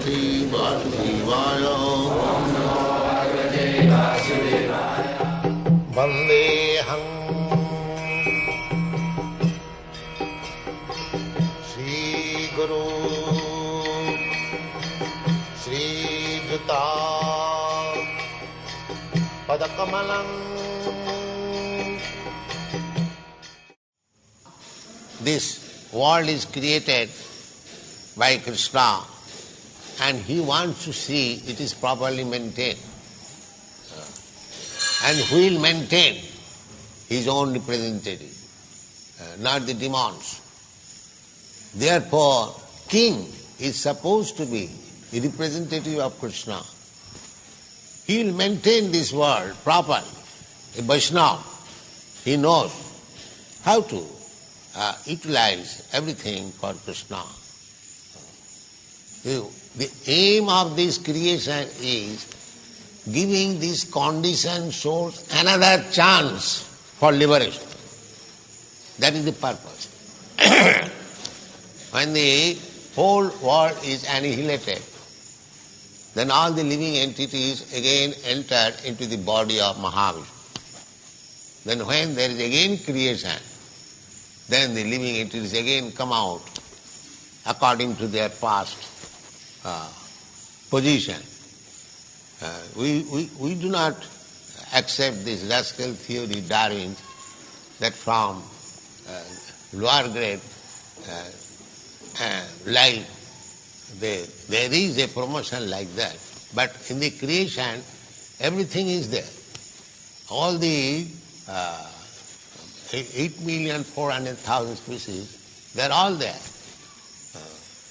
Bhagavate Vasudevaya. Vandeham Sri Guru Sri Juta Padakamalam. This world is created by Krishna and he wants to see it is properly maintained. And who will maintain? His own representative, not the demons. Therefore, king is supposed to be the representative of Krishna. He will maintain this world properly. A Vaishnava, he knows how to utilize everything for Krishna. The aim of this creation is giving these conditioned souls another chance for liberation. That is the purpose. When the whole world is annihilated, then all the living entities again enter into the body of Mahavishnu. Then when there is again creation, then the living entities again come out according to their past position. We do not accept this rascal theory, Darwin, that from lower grade life there is a promotion like that. But in the creation, everything is there. All the 8,400,000 species, they are all there.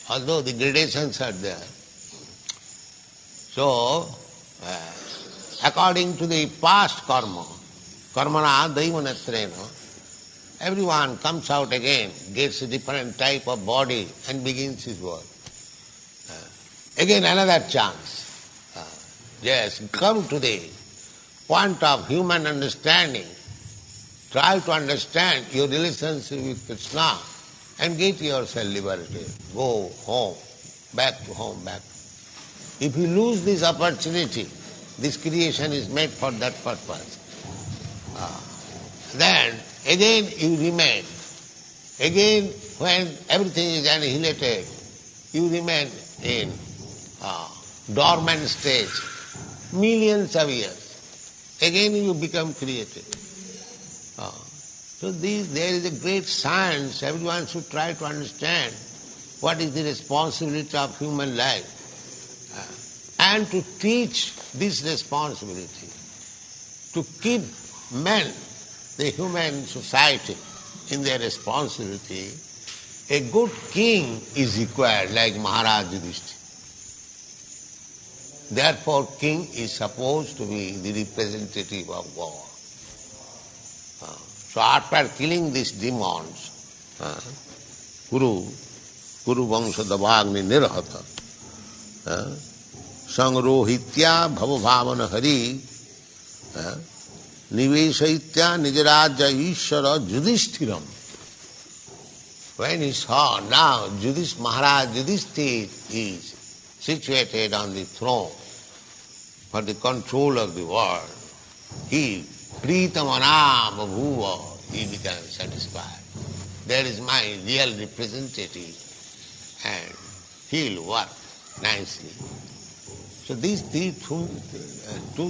Although the gradations are there. So, according to the past karma, karmana daivanatrena, everyone comes out again, gets a different type of body and begins his work. Again another chance. Yes, come to the point of human understanding. Try to understand your relationship with Krishna and get yourself liberated. Go home, back to home, back. If you lose this opportunity, this creation is made for that purpose. Then again you remain. Again when everything is annihilated, you remain in dormant stage, millions of years. Again you become created. So there is a great science. Everyone should try to understand what is the responsibility of human life and to teach this responsibility, to keep men, the human society, in their responsibility. A good king is required, like Maharaj Yudhishthira. Therefore, king is supposed to be the representative of God. So after killing these demons, Kuru Vangsha Davagni Nirhata, Sangrohitya Bhavabhavana Hari, Niveshaitya Nijaraja Ishara Yudhishtiram. When he saw now Maharaj Yudhishthira is situated on the throne for the control of the world, he Pritamana Bhavuva, he became satisfied. There is my real representative and he will work nicely. So these two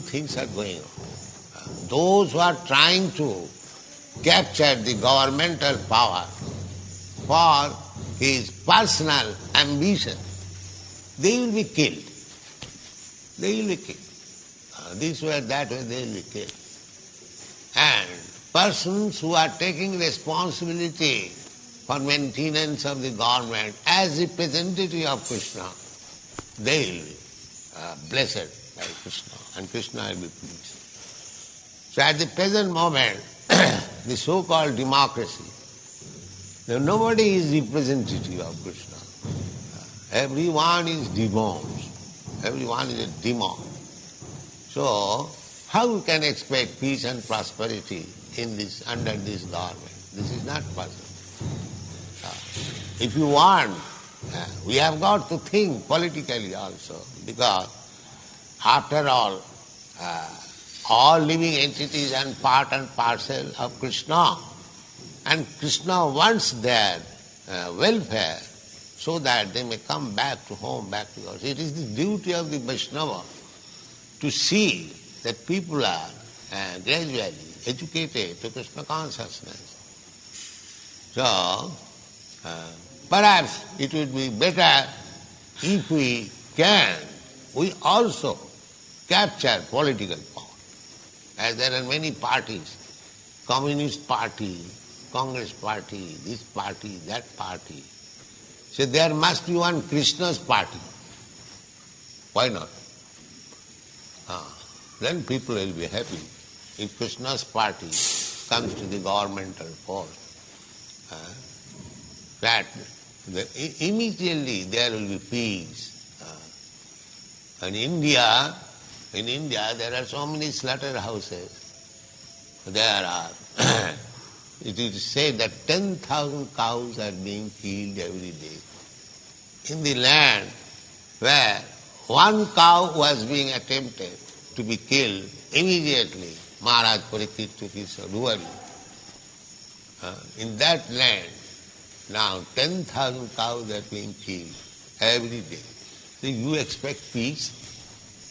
things are going on. Those who are trying to capture the governmental power for his personal ambition, they will be killed. They will be killed. This way, that way, they will be killed. And persons who are taking responsibility for maintenance of the government as representative of Krishna, they will be blessed by Krishna, and Krishna will be pleased. So at the present moment, the so-called democracy, nobody is representative of Krishna. Everyone is demons. Everyone is a demon. So, how you can expect peace and prosperity in this, under this government? This is not possible. If you want We have got to think politically also, because after all living entities are part and parcel of Krishna, and Krishna wants their welfare so that they may come back to home, back to God. It is the duty of the Vaishnava to see that people are gradually educated to Krishna consciousness. So, perhaps it would be better if we also capture political power. As there are many parties, Communist Party, Congress Party, this party, that party. So there must be one Krishna's party. Why not? Then people will be happy. If Krishna's party comes to the governmental force, that immediately there will be peace. In India there are so many slaughterhouses. There are, it is said that 10,000 cows are being killed every day. In the land where one cow was being attempted to be killed, immediately Maharaj Parikshit took his ruling. In that land, now 10,000 cows are being killed every day. So you expect peace?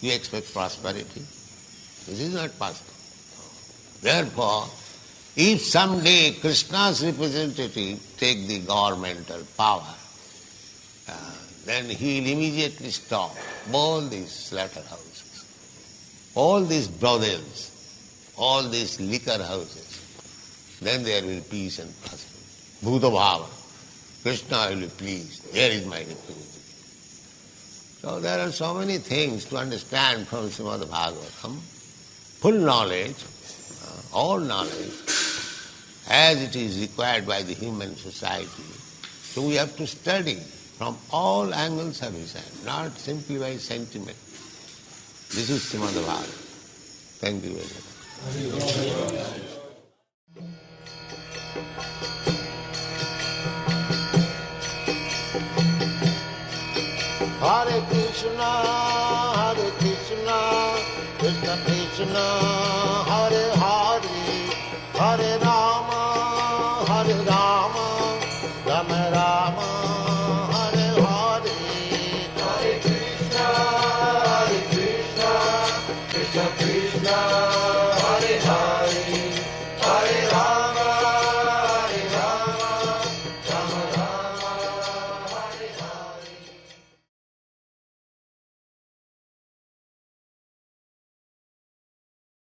You expect prosperity? This is not possible. Therefore, if someday Krishna's representative take the governmental power, then he will immediately stop all these slaughterhouses, all these brothels, all these liquor houses. Then there will be peace and prosperity. Bhuta Bhava. Krishna will be pleased. There is my representative. So there are so many things to understand from Srimad Bhagavatam. Full knowledge, all knowledge, as it is required by the human society. So we have to study from all angles of his hand, not simply by sentiment. This is Srimad Bhagavatam. Thank you very much. Hare Krishna, Krishna Krishna,